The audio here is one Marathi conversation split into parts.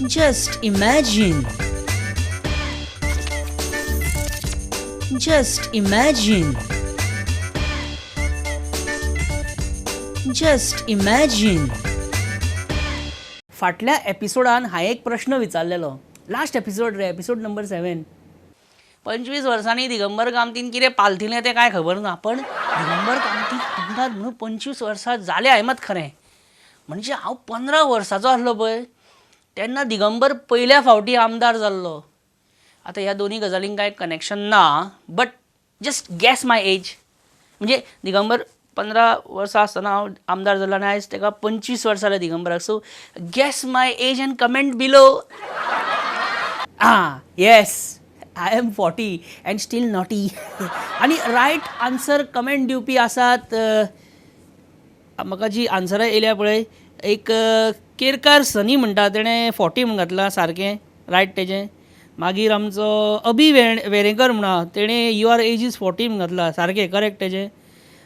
Just imagine. Just imagine. Just imagine. फाटल्या एपिसोडान हा एक प्रश्न विचारलेलो. लास्ट एपिसोड रे, एपिसोड नंबर 7. 25 वर्सांनी दिगंबर कामतीन कितें पालतिलें तें कांय खबर ना, पण दिगंबर कामतीन आमदार म्हणून 25 वर्सां जाले आयमात खरें. म्हणजे हांव 15 वर्साचो आसलो पळय तेन्ना दिगंबर पयल्या फावटी आमदार जाल्लो. आतां ह्या दोनी गजालींक कांय कनेक्शन ना, but just guess my age. म्हणजे दिगंबर 15 वर्सां आसतना हांव आमदार जाल्लो आनी आयज ताका 25 वर्सां जाल्या दिगंबराक. So guess my age and comment below. Yes, I am 40 and still naughty. आनी रायट आन्सर कमेंट दिवपी आसात. म्हाका जी आन्सरां येयल्या पळय, एक केरकार सनी म्हणटा तेणें 40 म्हूण घातला, सारकें रायट तेजें. मागीर आमचो अभी वेरेकर म्हणा तेणें युअर एज इज 40 म्हूण घातला, सारकें करेक्ट तेजें.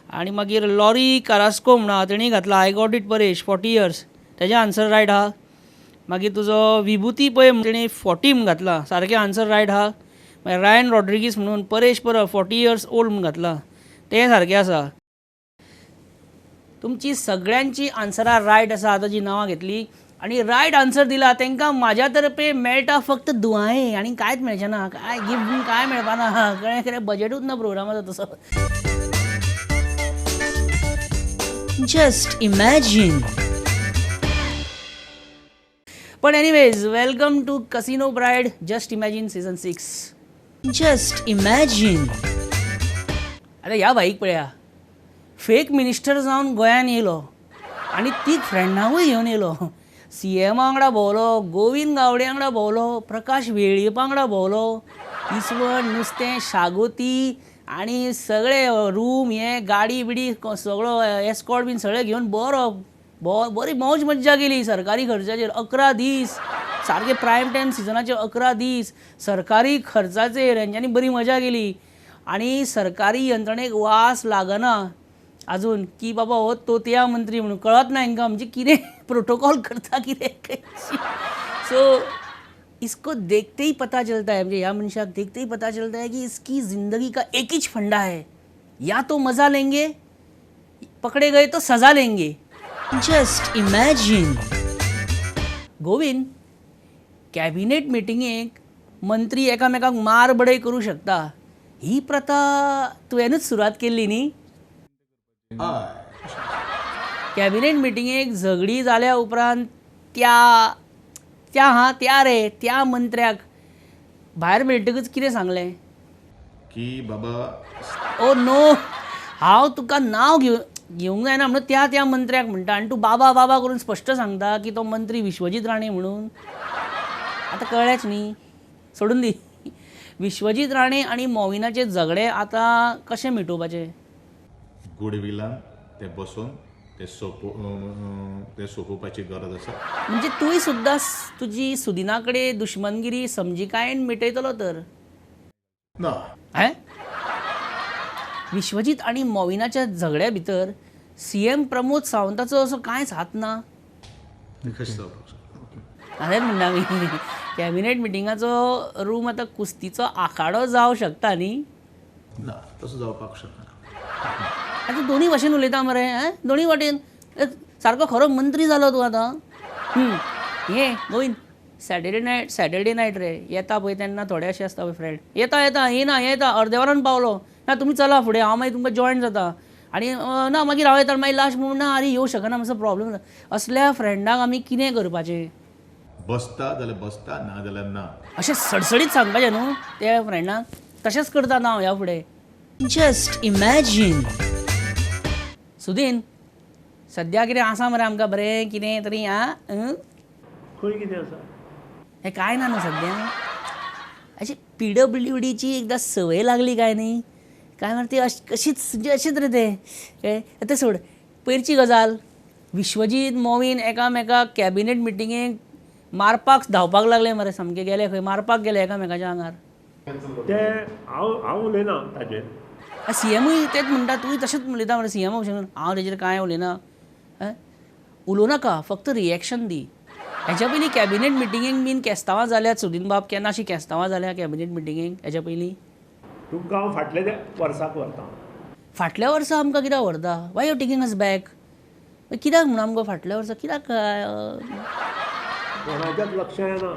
आनी मागीर लॉरी कारास्को म्हणा तेणें घातला I got it Paresh 40 years, तेजें आन्सर रायट आहा. मागीर तुजो विभुती पळय तेणें 40 म्हूण घातला, सारकें आन्सर रायट आहा. मागीर रायन रॉड्रिगीस म्हणून परेश परब 40 इयर्स ओल्ड म्हूण घातला, तें सारकें आसा. तुमची सगळ्यांची आन्सरां रायट आसा आतां जी नांवां घेतली. आनी रायट आन्सर दिला तांकां म्हाज्या तर्फे मेळटा फक्त दुआये, आनी कांयच मेळचें ना. काय गिफ्ट बी कांय मेळपाना, कळ्ळें कितें बजेटूच ना प्रोग्रामाचो तसो. Just imagine. पण anyways, welcome to casino bride just imagine season 6. Just imagine. आतां ह्या बाईक पळया, फेक मिनिस्टर जावन गोंयान येयलो आनी तीग फ्रेंडांकूय घेवन येयलो. CM वांगडा भोंवलो, गोविंद गावडे वांगडा भोंवलो, प्रकाश वेळीप वांगडा भोंवलो, इसवण नुस्तें शागोती आनी सगळे रूम हे गाडी बिडी सगळो एस्कॉर्ट बीन सगळें घेवन बरी मौज मज्जा केली. सरकारी खर्चाचेर 11 दीस, सारके प्रायम टायम सिजनाचे 11 दीस सरकारी खर्चाचेर हेंच्यांनी बरी मजा केली. आनी सरकारी यंत्रणेक वास लागना अजून की बाबा हो तोतया मंत्री म्हणून, कळत ना हांकां म्हणजे कितें प्रोटोकॉल करता कितें. सो इसको देखते ही पता चलता है, म्हणजे ह्या मनशाक देखते ही पता चलता है कि इसकी ज़िंदगी का एक ही फंडा है, या तो मज़ा लेंगे, पकड़े गए तो सज़ा लेंगे. Just imagine. गोविंद, कॅबिनेट मिटिंगेक मंत्री एकामेकाक मार बडय करूं शकता, ही प्रथा तुवेंनूच सुरवात केल्ली न्ही. कॅबिनेट मिटिंगेक झगडी जाल्या उपरांत त्या मंत्र्याक भायर मेळटकच कितें सांगलें की बाबा ओ नो, हांव तुका नांव घेवंक जायना म्हणून त्या मंत्र्याक म्हणटा आनी तूं बाबा बाबा करून स्पश्ट सांगता की तो मंत्री विश्वजीत राणे म्हणून. आतां कळ्ळेंच न्ही, सोडून दी. विश्वजीत राणे आनी मॉविनाचे झगडे आतां कशें मिटोवपाचे. गुडविलान ते बसून ते सोपोवपाची गरज आसा. म्हणजे तुय सुद्दां तुजी सुदिना कडेन दुश्मनगिरी समजिकायेन मिटयतलो तर ना. विश्वजीत आनी मॉविनाच्या झगड्या भितर CM प्रमोद सावंताचो असो कांयच हात ना. हांवें म्हणटा मी कॅबिनेट मिटिंगाचो रूम आतां कुस्तीचो आखाडो जावं शकता न्ही. ना, तसो जावपाक शकना. आतां दोनी भाशेन उलयता मरे, दोनी वाटेन. सारको खरो मंत्री जालो तूं आतां. हे गोविंद, सॅटर्डे नायट रे येता पळय तेन्ना थोडे अशें आसता पळय फ्रेंड, येता अर्दे वरान पावलो ना तुमी चला फुडें, हांव मागीर तुमकां जॉयन जाता. आनी ना मागीर हांव येता मागीर लास्ट म्हणून ना आरे येवं शकना मातसो प्रॉब्लेम. असल्या फ्रेंडाक आमी कितें करपाचें. बसता जाल्यार बसता, ना जाल्यार ना. अशें सडसडीत सांगपाचें न्हू त्या फ्रेंडाक. तशेंच करता ना हांव ह्या फुडें. Just imagine. सुदीन, सद्या कितें आसा मरे आमकां बरें कितें तरी. खंय कितें आसा हें कांय ना न्हू सद्या. अशी PWDची एकदां संवय लागली काय न्ही, काय मार ती अशीच रे ते. आतां सोड पयरची गजाल, विश्वजीत मॉविन एकामेकाक कॅबिनेट मिटिंगेक मारपाक धांवपाक लागले मरे, सामके गेले खंय मारपाक गेले एकामेकाच्या आंगार. ते हांव उलयना ताजेर. CMूय तेच म्हणटा, तूंय तशेंच उलयता मरे CM भशेन. हांव तेजेर कांय उलयना. उलोवं नाका, फक्त रिएक्शन दी. हेच्या पयलीं कॅबिनेट मिटिंगेक बीन केस्तांवां जाल्यात सुदीन बाब, केन्ना अशी केस्तांवां जाल्या कॅबिनेट मिटिंगेक हेच्या पयलीं? तुमकां हांव फाटल्या वर्साक व्हरतां. फाटल्या वर्सा आमकां कित्याक व्हरता? Y you taking us back? कित्याक म्हणून आमकां फाटल्या वर्सा कित्याक काय कोणाच्याच लक्षांत येना.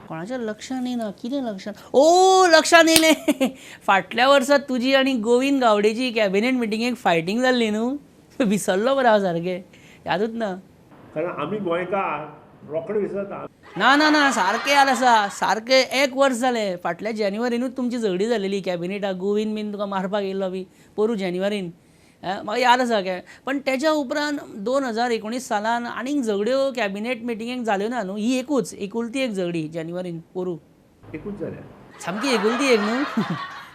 कोणाच्या लक्षांत येना? कितें लक्षांत? ओ लक्षांत येयलें. फाटल्या वर्सा तुजी आनी गोविंद गावडेची कॅबिनेट मिटिंगेक फायटींग जाल्ली न्हू. विसरलो मरे हांव सारकें, यादूच ना. कारण आमी गोंयकार रोखडे विसरता. ना ना ना सारकें याद आसा, सारकें 1 वर्स जालें. फाटल्या जानेवारीनूच तुमची झगडी जालेली कॅबिनेटाक, गोविंद बीन तुका मारपाक येयल्लो बी पोरू जानेवारीन. म्हाका याद आसा काय. पण तेच्या उपरांत 2019 सालान आनीक झगड्यो कॅबिनेट मिटिंगेक जाल्यो ना न्हू. ही एकूच एकुलती एक झगडी जानेवारीन पोरू. एकूच जाल्या. सामकी एकुलती एक न्हू.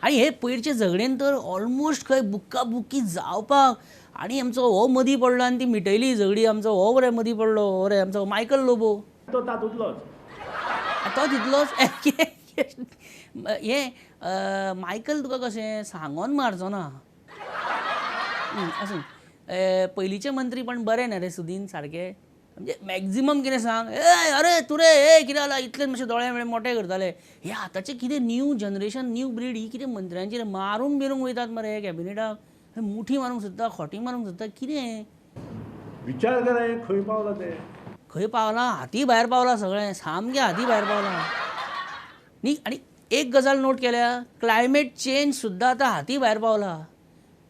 आनी हे पयरचे झगडेन तर ऑलमोस्ट खंय बुक्का बुक्की जावपाक, आनी आमचो हो मदीं पडलो आनी ती मिटयली झगडी. आमचो हो रे मदीं पडलो, हो रे आमचो मायकल लोबो. तो तातूंतलोच. तो तितलोच. हे मायकल तुका कशें सांगोन मारचो ना. आसूं पयलींचे मंत्री पण बरे ना रे सुदीन सारके. म्हणजे मॅक्झिमम कितें सांग, अरे तूं रे कितें जालां, इतले मातशे दोळे मोठे करताले. हे आतांचे कितें न्यू जनरेशन, न्यू ब्रीड, ही कितें मंत्र्यांचेर मारूंक बिरूंक वयतात मरे कॅबिनेटाक. मुठी मारूंक सोदता, खोटी मारूंक सोदता, कितें विचार करा हें खंय पावलां तें. खंय पावलां? हाती भायर पावलां सगळें, सामकें हाती भायर पावलां न्ही. आनी एक गजाल नोट केल्या, क्लायमेट चेंज सुद्दां आतां हाती भायर पावला.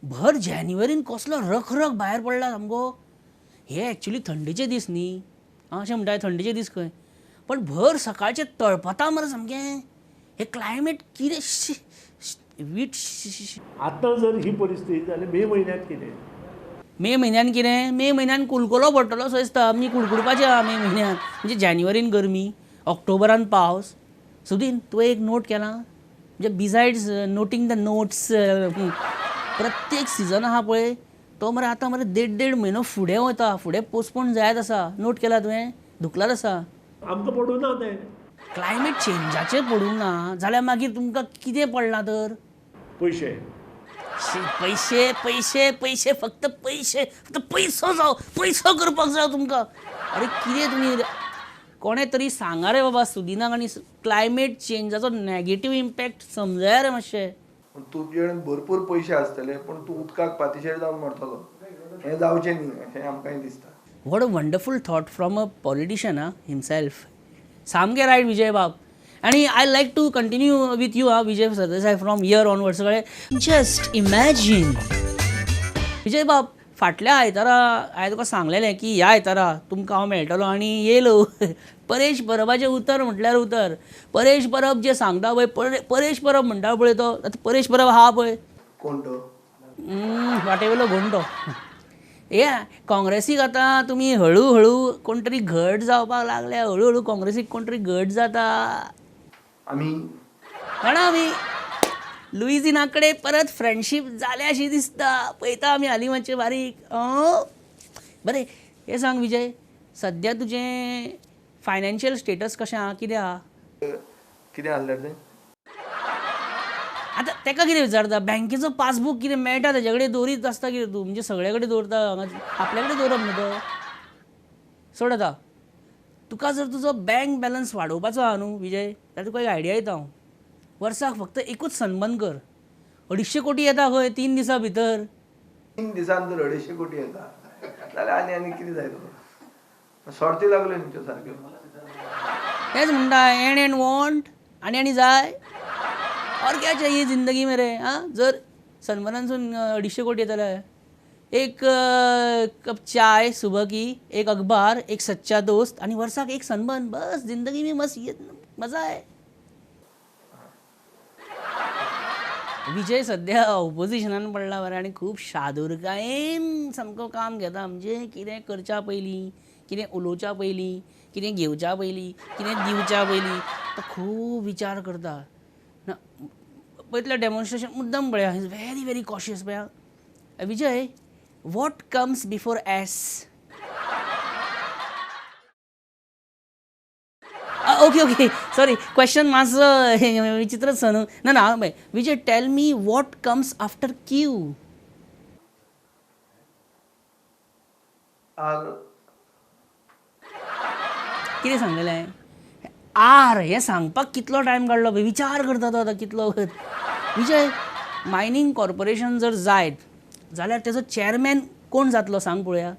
भर जानेवारीन कसलो रखरख भायर पडला सामको. हे एक्चुली थंडेचे दीस न्ही, अशें म्हणटात थंडेचे दीस खंय, पण भर सकाळचें तळपता मरे सामकें. हे क्लायमेट कितें वीट. आतां जर ही परिस्थिती जाल्यार मे म्हयन्यांत कितें. मे म्हयन्यान कितें? मे म्हयन्यान कुलकुलो पडटलो सो दिसता. आमी कुडकुडपाचें आहा मे म्हयन्यान. म्हणजे जानेवारीन गरमी, ऑक्टोबरान पावस. सुदीन तुवें एक नोट केला? म्हणजे बिसायड्स नोटींग द नोट्स, प्रत्येक सिजन आहा पळय तो मरे आतां मरे 1.5 म्हयनो फुडें वता, फुडें पोस्टपोन जायत आसा. नोट केला तुवें? धुकलात आसा. आमकां पडूं ना तें. क्लायमेट चेंजाचेर पडूंक ना जाल्यार मागीर तुमकां कितें पडलां तर? पयशे. पैसे पैसे पैसे फक्त पैसे, फक्त पयसो जावं, पयसो करपाक जाय तुमकां. अरे कितें तुमी, कोणें तरी सांगा रे बाबा सुदिनाक. आनी क्लायमेट चेंजाचो नॅगेटीव इम्पॅक्ट समजया रे मातशें. तुजे कडेन भरपूर पयशे आसतले पूण तूं उदकाक पातीशेर जावन मरतलो. हें जावचें न्ही अशें आमकांय दिसता. What a wonderful thought from a politician himself. सामकें रायट विजय बाब. आणि I like to continue with you Vijay Sardesai from here onwards. सगळें जस्ट इमॅजिन. विजय बाब, फाटल्या आयतारा हांवें तुका सांगलेलें की ह्या आयतारा तुमकां हांव मेळटलो आनी येयलो. परेश परबाचें उतर म्हटल्यार उतर. परेश परब जे सांगता पळय, परेश परब म्हणटा पळय तो, आतां परेश परब आहा पळय कोण तो? वाटेवयलो घोंटो. हे काँग्रेसीक आतां तुमी हळू हळू कोण तरी घट जावपाक लागले. हळू हळू काँग्रेसीक कोण तरी घट जाता. आमी जाणा आमी लुईजिना कडेन परत फ्रेंडशीप जाल्या अशी दिसता. पळयता आमी हालीं मातशें बारीक. बरें हें सांग विजय, सद्या तुजें फायनान्शियल स्टेटस कशें आहा, कितें आहा? कितें आसल्यार तें? आतां तेका कितें विचारता? बँकेचो पासबूक कितें मेळटा तेजे कडेन दवरीत आसता कितें तूं? म्हणजे सगळे कडेन दवरता, आपल्या कडेन दवरप न्हू तो. सोड आतां. तुका जर तुजो बँक बॅलन्स वाडोवपाचो आहा न्हू विजय, जाल्यार तुका एक आयडिया दिता हांव. वर्साक फक्त एकूच सन्मान कर. 250 कोटी येता खंय 3 दिसां भितर. 3 दिसान जर 250 कोटी येता जाल्यार आनी कितें जाय तुका? सोरती लागल्यो न्ही सारक्यो. तेच म्हणटा एंड एंड वॉन्ट आनी जाय. और क्या चाहिए जिंदगी में रे. जर सन्मानांसून 250 कोटी येताले, एक कप चाय सुबह की, एक अखबार, एक सच्चा दोस्त आणि वर्षाक एक सन्मान, बस जिंदगी में मस्त मजा आहे. विजय सध्या ऑपोजिशनान पडला बरं आणि खूप शादुरकायेन सामको काम घेता. म्हणजे कितें करच्या पयलीं, कितें उलोवच्या पयलीं, कितें घेवच्या पयलीं, कितें दिवच्या पयलीं तो खूब विचार करता. पयतलें डेमॉन्स्ट्रेशन मुद्दम पळया, इज व्हेरी व्हेरी कॉशियस पळया. Vijay, what comes before S? Okay okay sorry, question मातसो विचित्रच न्हू. ना ना Vijay, tell me what comes after Q? R कितें सांगलेलें आर हें सांगपाक कितलो टायम काडलो पळय विचार करता तो आतां कितलो वगत विजय मायनींग कॉर्पोरेशन जर जायत जाल्यार तेजो चॅरमॅन कोण जातलो सांग पळोवया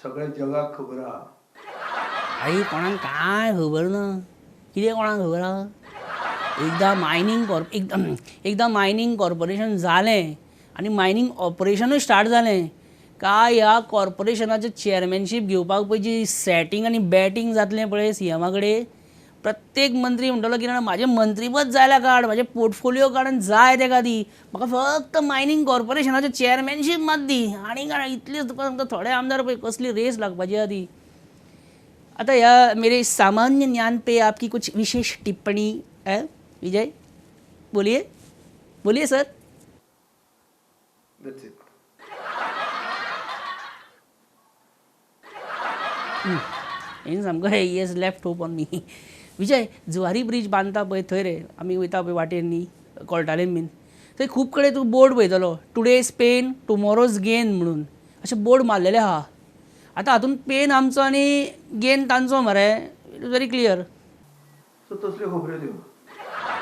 सगळ्या जगाक खबर आहा आई कोणाक कांय खबर ना कितें कोणाक खबर आहा एकदां मायनींग कॉर्पोरेशन जालें आनी मायनींग ऑपरेशनूय स्टार्ट जालें काय ह्या कॉर्पोरेशनाचें चॅरमॅनशीप घेवपाक पळय जी सॅटींग आनी बॅटींग जातलें पळय सीएमा कडेन प्रत्येक मंत्री म्हणटलो की ना म्हाजें मंत्रीपद जायला काड म्हाजें पोर्टफोलियो काड आनी जाय तेका दी म्हाका फक्त मायनींग कॉर्पोरेशनाचें चॅरमॅनशीप मात दी आनी काय इतलेंच तुका सांगता थोडे आमदार पळय कसली रेस लागपाची आहा ती आता या मेरे सामान्य ज्ञान पे आपकी कुछ विशेष टिप्पणी है विजय बोलिए सर दॅट्स इट हें सामको yes left hope on me Vijay Zuari bridge बांदता पळय थंय रे आमी वयता पळय वाटेन न्ही कोर्टालेन बीन थंय खूब कडेन तूं बोर्ड पळयतलो टुडेज पेन टुमोरोज गेन म्हणून अशें बोर्ड मारलेले आहा आतां हातून पेन आमचो आनी गेन तांचो मरे it is very clear so तसल्यो खबऱ्यो दिव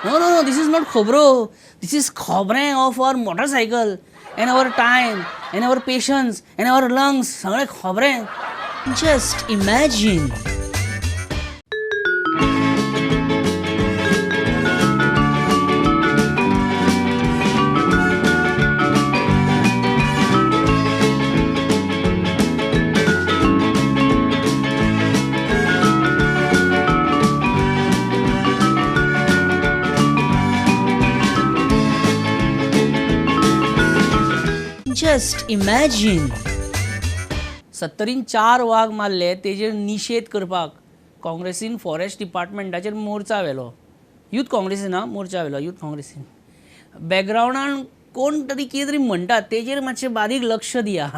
No, this is not khobro. This is khobre of our motorcycle and our time and our patience and our lungs. सगळे खोबरे. Just imagine. जस्ट इमॅजिन 70 4 वाघ मारले तेजेर निशेध करपाक काँग्रेसीन फॉरेस्ट डिपार्टमेंटाचेर मोर्चा व्हेलो यूथ काँग्रेसीन मोर्चा व्हेलो यूथ काँग्रेसीन बॅकग्रावंडान कोण तरी कितें तरी म्हणटात तेजेर मातशें बारीक लक्ष दिया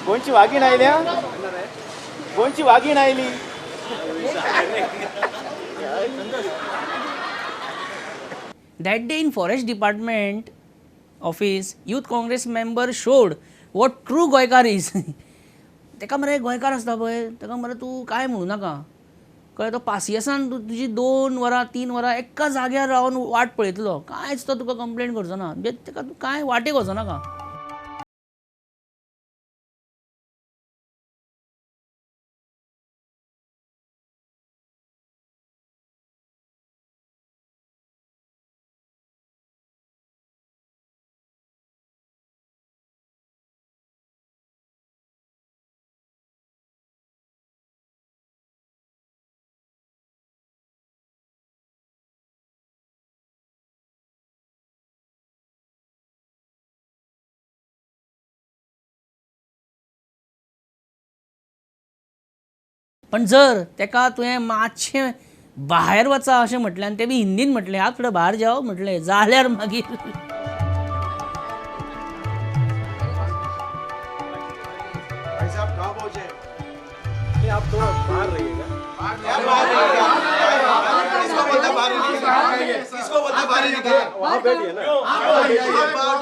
गोंयची वागीण आयली गोंयची वागीण oily That day in forest department office, youth congress member showed what true गोंयकार is. तेका मरे गोंयकार आसता पळय तेका मरे तूं कांय म्हणू नाका कळ्ळें तो पासियेसान तूं तुजी 2 वरां 3 वरां एका जाग्यार रावन वाट पळयतलो कांयच तो तुका कंप्लेन करचो ना म्हणजे तेका तूं कांय वाटेक वचो नाका पण जर तेका तुवें मातशें भायर वचा अशें म्हटलें आनी तें बी हिंदीन म्हटलें आप थोडं भायर जाओ म्हटलें जाल्यार मागीर भाई साहब कहाँ पहुँचे नहीं आप थोड़ा बाहर रहिएगा किसको बोलते बाहर निकल वहाँ बैठिए ना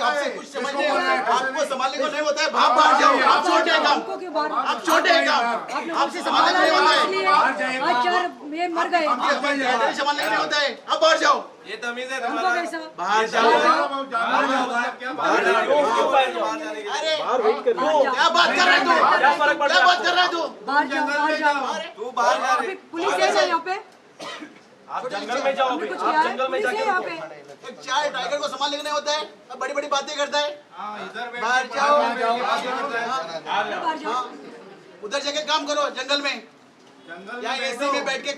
आपसे कुछ समझने आपको संभालने को नहीं होता है भाग बाहर जाओ आप छोटे हैं काम आप छोटे हैं काम आपसे संभालने को नहीं होता है आज 4 ये मर गए आपसे संभालने को नहीं होता है आप बाहर जाओ ये तमीज है कैसा बाहर जाओ अरे बाहर वेट कर क्या बात कर रहे हो तू क्या बात कर रहे हो तू बाहर जाओ तू बाहर जा रहे पुलिस है ना यहाँ पे आप जंगल में जाओ कुछ किया है पुलिस है यहाँ पे एक चाय टाइगर को संभालने को नहीं होता है अब बड़ी बड़ी बातें करता है बाहर जाओ बाहर जाओ उधर जाके काम करो जंगल में यहाँ एसी में बैठ के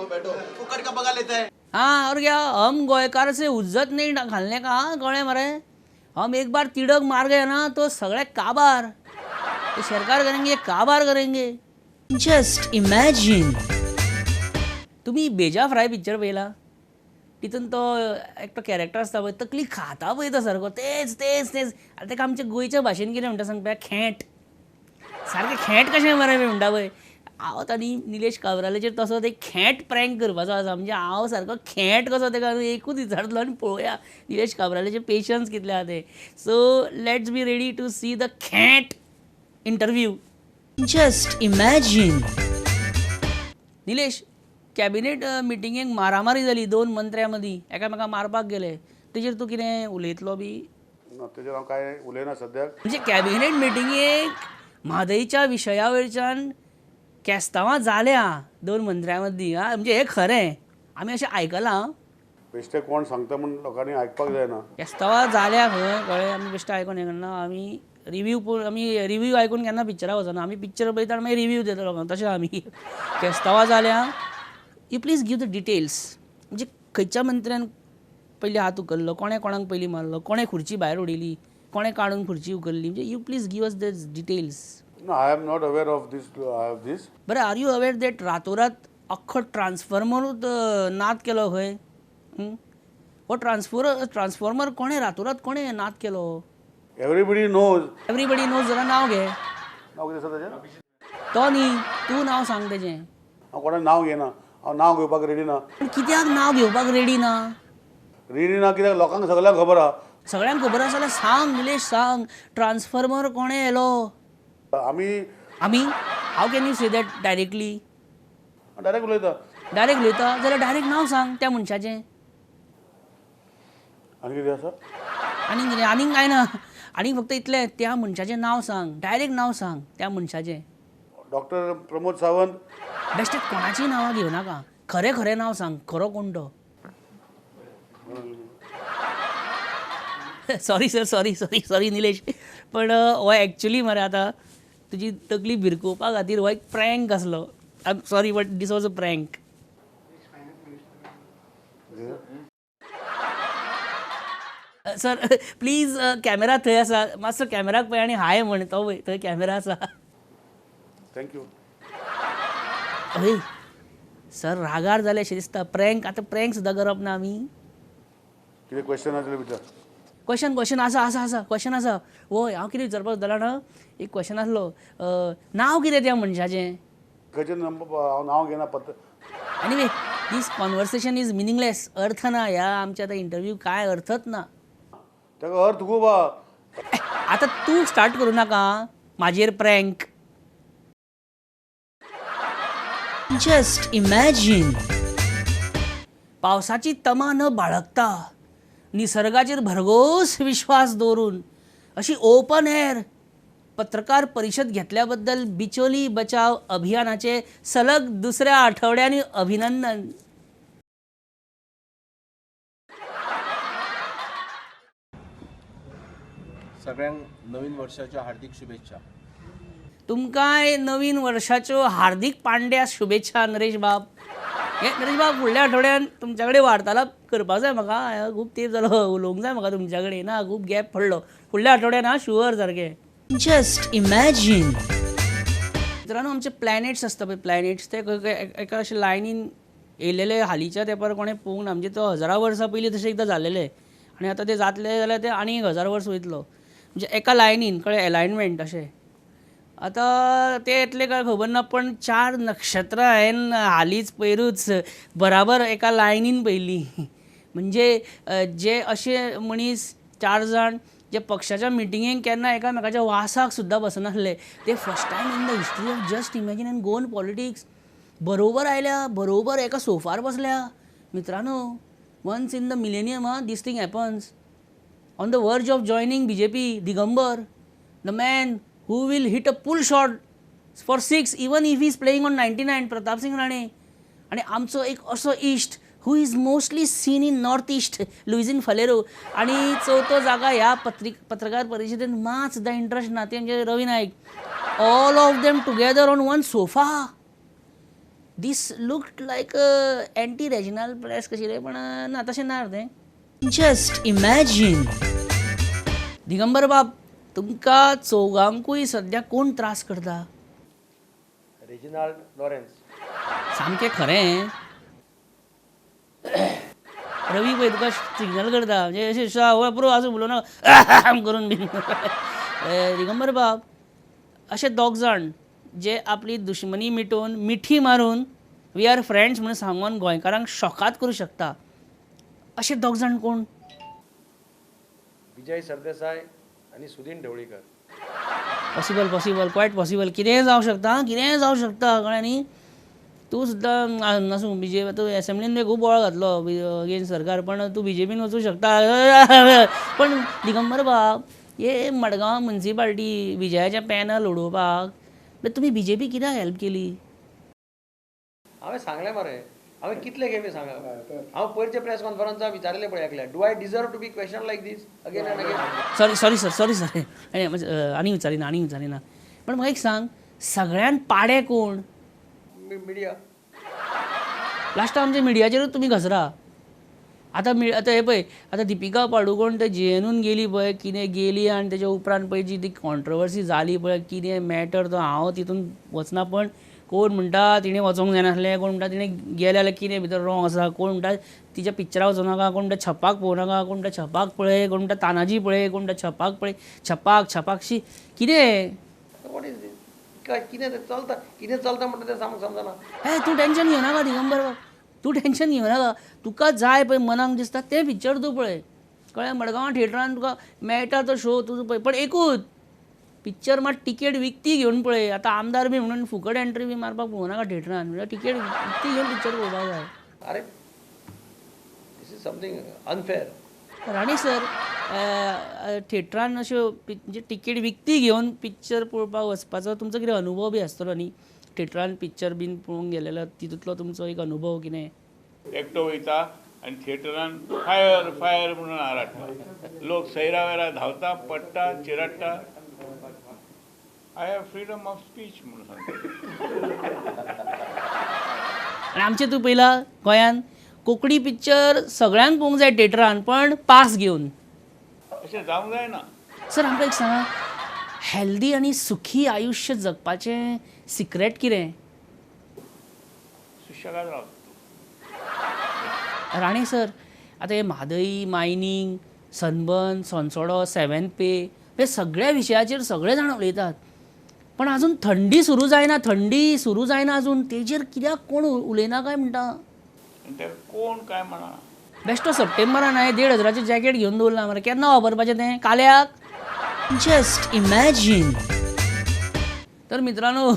बैठो कुकर का बगा लेता है हाँ और क्या हम गोयकार से उज्जत नहीं खालने का हाँ गौड़े मरे हम एक बार तिड़क मार गए ना तो सगळे काबार तो सरकार करेंगे काबार करेंगे जस्ट इमॅजिन तुम्ही बेजा फ्राय पिक्चर पळयला तितून तो एक तो कॅरेक्टर आसता पळय तकली खाता पळय तो सारको तेच तेच तेच आतां तेका आमच्या गोंयच्या भाशेन कितें म्हणटा सांगता खेट सारकें खेट कशें मरे म्हणटा पळय हांव आनी निलेश काब्रालाचेर तसो एक खेंट प्रँक करपाचो आसा म्हणजे हांव सारको खेंट कसो ताका एकूच विचारतलो आनी पळोवया निलेश काब्रालाचे पेशन्स कितले आहा ते. So let's be ready to see the खेंट interview. Just imagine Nilesh, cabinet मिटिंगेक मारामारी जाली 2 मंत्र्यां मदीं, एकामेकांक मारपाक गेले, तेजेर तूं कितें उलयतलो बी? तेजेर हांव काय उलयना सद्याक. म्हणजे कॅबिनेट मिटिंगेक म्हादयच्या विशया वयरच्यान केस्तांवां जाल्या 2 मंत्र्यां मदीं. म्हणजे हे खरें, आमी अशें आयकलां. बेश्टे कोण सांगता म्हूण लोकांनी आयकपाक जायना. केस्तांवां जाल्या खंय कळ्ळें. आमी बेश्टे आयकून हें करना. आमी रिव्यू आयकून केन्ना पिक्चराक वचना. आमी पिक्चर पळयता आनी मागीर रिव्यू दिता लोकांक. तशें आमी केस्तांवां जाल्या. You please give the details. म्हणजे खंयच्या मंत्र्यान पयलीं हात उखल्लो, कोणें कोणाक पयलीं मारलो, कोणें खुर्ची भायर उडयली, कोणें काडून खुर्ची उखल्ली. म्हणजे you please give us the details. No, I am not aware of this. बरें, आर यू अवेर दॅट रातोरात अख्खो ट्रान्सफॉर्मरूच नाद केलो खंय? हो ट्रान्सफॉर्मर कोणें रातोरात कोणें नाद केलो? Everybody knows. Everybody knows. जाल्यार नांव घे. नांव कितें आसा तेजें? तो न्ही, तूं नांव सांग तेजें. हांव कोणाचें नांव घेयना. हांव नांव घेवपाक रेडी ना. पूण कित्याक नांव घेवपाक रेडी ना? रेडी ना कित्याक लोकांक सगळ्यांक खबर आहा. सगळ्यांक खबर आसा जाल्यार सांग निलेश, सांग. ट्रान्सफॉर्मर कोणें येलो? आमी? How can you say that directly? Direct उलयता. डायरेक्ट उलयता जाल्यार डायरेक्ट नांव सांग त्या मनशाचें. आनी कितें आसा? आनीक कितें? आनीक काय ना. आनीक फक्त इतलें, त्या मनशाचें नांव सांग. डायरेक्ट नांव सांग त्या मनशाचें. डॉक्टर प्रमोद सावंत. बेश्टें कोणाचीं नांवां घेवं नाका. खरें खरें नांव सांग. खरो कोण तो? Sorry sir, sorry Nilesh. पण हो एक्चुली मरे आतां तुजी तकली भिरकोवपा खातीर हो एक प्रँक आसलो. I am sorry but this was a prank. Sir please camera थंय आसा. मातसो कॅमेराक पळय आनी हाय म्हण. तो पळय थंय कॅमेरा आसा. थँक्यू. हय सर, रागार जाले अशें दिसता. प्रँक आतां प्रँक सुद्दां करप ना आमी. कितें क्वेश्चन आसलें विचार. क्वेश्चन आसा क्वेश्चन आसा. वय हांव कितें विचारपाक जाल्यार ना, एक क्वेश्चन आसलो. नांव कितें त्या मनशाचें? खंयचें हांव नांव घेयना. Anyway this conversation is meaningless. अर्थ ना ह्या आमच्या आतां इंटरव्यू. काय अर्थच ना. ताका अर्थ खूब आहा. आतां तूं स्टार्ट करूं नाका म्हाजेर प्रँक. जस्ट इमॅजिन पावसाची तमा न बाळगता, निसर्गाचेर भरघोस विश्वास दवरून अशी ओपन एअर पत्रकार परिशद घेतल्या बद्दल बिचोली बचाव अभियानाचे सलग 2ऱ्या आठवड्यानी अभिनंदन. सगळ्यांक नवीन वर्षाच्या हार्दिक शुभेच्छा. तुमकांय नवीन वर्षाच्यो हार्दिक पांड्या शुभेच्छा नरेश बाब. नरेश बाब, फुडल्या आठवड्यान तुमच्या कडेन वार्तालाप करपाक जाय म्हाका. खूब तेंप जालो उलोवंक जाय म्हाका तुमच्या कडेन. ना खूब गॅप पडलो. फुडल्या आठवड्यान हा शुअर सारकें. Just imagine. मित्रांनो, आमचे प्लॅनेट्स आसता पळय, प्लॅनेट्स ते एका अशे लायनीन येयलेले हालींच्या तेंपार कोणें पळोवंक ना. म्हणजे तो 1000 वर्सां पयलीं तशें एकदां जालेले आनी आतां ते जातले जाल्यार ते आनी 1000 वर्स वयतलो. म्हणजे एका लायनीन कळ्ळें, अलायनमेंट अशें. आतां ते येतले काय खबर ना, पण 4 नक्षत्रां हांवें हालींच पयरूच बराबर एका लायनीन पयलीं. म्हणजे जे अशे मनीस 4 जाण जे पक्षाच्या मिटिंगेक केन्ना एकामेकाच्या वासाक सुद्दां बसनासले, ते first time in the history of just imagine and Goan politics बरोबर आयल्या, बरोबर एका सोफार बसल्या. मित्रांनो, once in the millennium this thing happens. On the verge of joining BJP, Digambar, the man who will hit a pull shot for 6 even if he is playing on 99, Pratap Singh Rane. आणि आमचो एक असो इश्ट who is mostly seen in North East, लुइजिन Faleiro. आणि चवथो जागा ह्या पत्रकार परिशदेन मात सुद्दां इंट्रस्ट ना, ते म्हणजे Ravi Naik. All of them together on one sofa. This looked like anti regional press कशी रे, पण ना तशें ना तें. Just imagine. दिगंबर बाब, तुमका चौगांकूय सध्या कोण त्रास करता? Reginald Lawrence. सामकें खरें. रवी पळय तुका सिग्नल करता, म्हणजे अशें पुरो आसूं उलोवना करून बी. दिगंबर बाब, अशे 2 जाण जे आपली दुश्मनी मिटोवन मिठी मारून वी आर फ्रेंड्स म्हणून सांगून गोंयकारांक शॉकात करूं शकता अशे दोग जाण कोण? विजय सरदेसाय आणि Sudin Dhavalikar. Possible quite possible. कितेंय जावं शकता, कितेंय जावं शकता, कळ्ळें न्ही. तूं सुद्दां नासूं BJP तूं एसेंब्लीन बी खूब बोवाळ घातलो अगेन्स्ट सरकार, पण तूं BJPन वचूं शकता. पण दिगंबर बाब, हे मडगांव म्युन्सिपाल्टी विजयाचें पॅनल उडोवपाक तुमी BJP कित्याक हेल्प केली? हांवें सांगलें मरे, हांवें कितले खेपे सांगला. हांव पयरच्या प्रेस कॉन्फरन्साक विचारलें पळय एकल्या, do I deserve to be question like this again and again. Sorry sir आनी विचारिना. पण म्हाका एक सांग, सगळ्यान पाडे कोण? मिडिया. लास्ट आमच्या मिडियाचेरूच तुमी घसरा. आतां हे पळय, आतां दिपिका पाडुकोण ते JNUन गेली पळय, कितें गेली आनी तेच्या उपरांत पळय जी ती कॉन्ट्रवर्सी जाली पळय, कितें मॅटर तो हांव तितून वचना. पण कोण म्हणटा तिणें वचोंक जाय नासलें, कोण म्हणटा तिणें गेले जाल्यार कितें भितर रॉंग आसा, कोण म्हणटा तिच्या पिक्चराक वचूं नाका, कोण म्हणटा छपाक पळोवं नाका, कोण म्हणटा छपाक पळय, कोण म्हणटा तानाजी पळय, कोण म्हणटा छपाक पळय. छपाकशी कितें? वॉट इज दीस? कितें चलता म्हणटा तें सांग समजना. हे तूं टेन्शन घेवं नाका दिगंबर बाब, तूं टेन्शन घेवं नाका. तुका जाय पळय मनाक दिसता तें पिक्चर तूं पळय, कळ्ळें. मडगांव थिएटरान तुका मेळटा तो शो तुजो पळय, पण एकूच पिक्चर मात टिकेट विकती घेवन पळय. आतां आमदार बी म्हणून फुकट एंट्री बी मारपाक पळोवं नाका थिएटरान, म्हणजे टिकेट विकती घेवन पिक्चर पळोवपाक जाय. अरे this is something unfair. Rani sir, थिएटरान अश्यो म्हणजे टिकेट विकती घेवन पिक्चर पळोवपाक वचपाचो तुमचो कितें अनुभव बी आसतलो न्ही? थिएटरान पिक्चर बीन पळोवंक गेलेलो तितूंतलो तुमचो एक अनुभव कितें? एकटो वयता आनी थिएटरान फायर फायर म्हणून आराडटा. लोक सैरा वेरा धांवता, पडटा, चिराडटा. I have freedom of speech म्हणून सांगता. आनी आमचें तूं पळयलां गोंयान कोंकणी पिक्चर सगळ्यांक पळोवंक जाय थिएटरान, पण पास घेवन. अशें जावंक जायना. सर आमकां एक सांगा, हेल्दी आनी सुखी आयुश्य जगपाचें सिक्रेट कितें? सुशेगाद रावता. राणे सर, आतां हे म्हादई, मायनींग, सनबर्न, सनसोडो, 7th पे हे सगळ्या विशयाचेर सगळे जाण उलयतात, पण आजून थंडी सुरू जायना आजून. तेजेर कित्याक कोण उलयना काय म्हणटा? ते कोण काय म्हणा. बेश्टो सप्टेंबरान हांवें 1,500 जॅकेट घेवन दवरलां मरे. केन्ना वापरपाचें तें? काल्याक? Just imagine. तर मित्रांनो,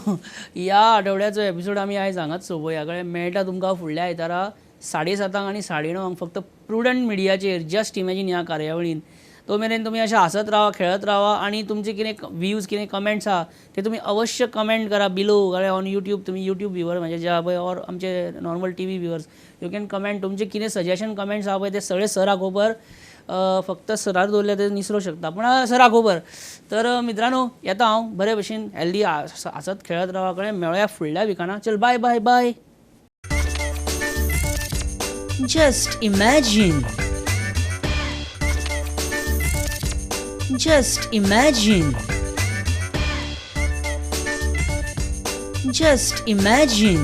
ह्या आठवड्याचो एपिसोड आमी आयज हांगाच सोंपया. कळ्ळें. मेळटा तुमकां फुडल्या आयतारा 7:30 आनी 9:30 फक्त प्रुडंट मिडियाचेर जस्ट इमॅजीन ह्या कार्यावळीन. तो मेरेन तुमी अशें हांसत रावा, खेळत रावा, आनी तुमचे कितें व्ह्यूज, कितें कमेंट्स आहा ते तुमी अवश्य कमेंट करा बिलो. कळ्ळें. ऑन यूट्यूब तुमी यूट्यूब व्ह्युवर म्हणजे जे आहा पळय, ऑर आमचे normal TV viewers, you can comment. तुमचे कितें सजेशन कमेंट्स आहा पळय ते सगळे सराक खबर. फक्त सरार दवरले ते निसरो शकता, पण सराक खबर. तर मित्रांनो, येता हांव बरे भशेन हेल्दी हांसत खेळत रावा. कळ्ळें. मेळुया फुडल्या विकाना. चल bye bye bye. Just imagine. Just imagine. Just imagine.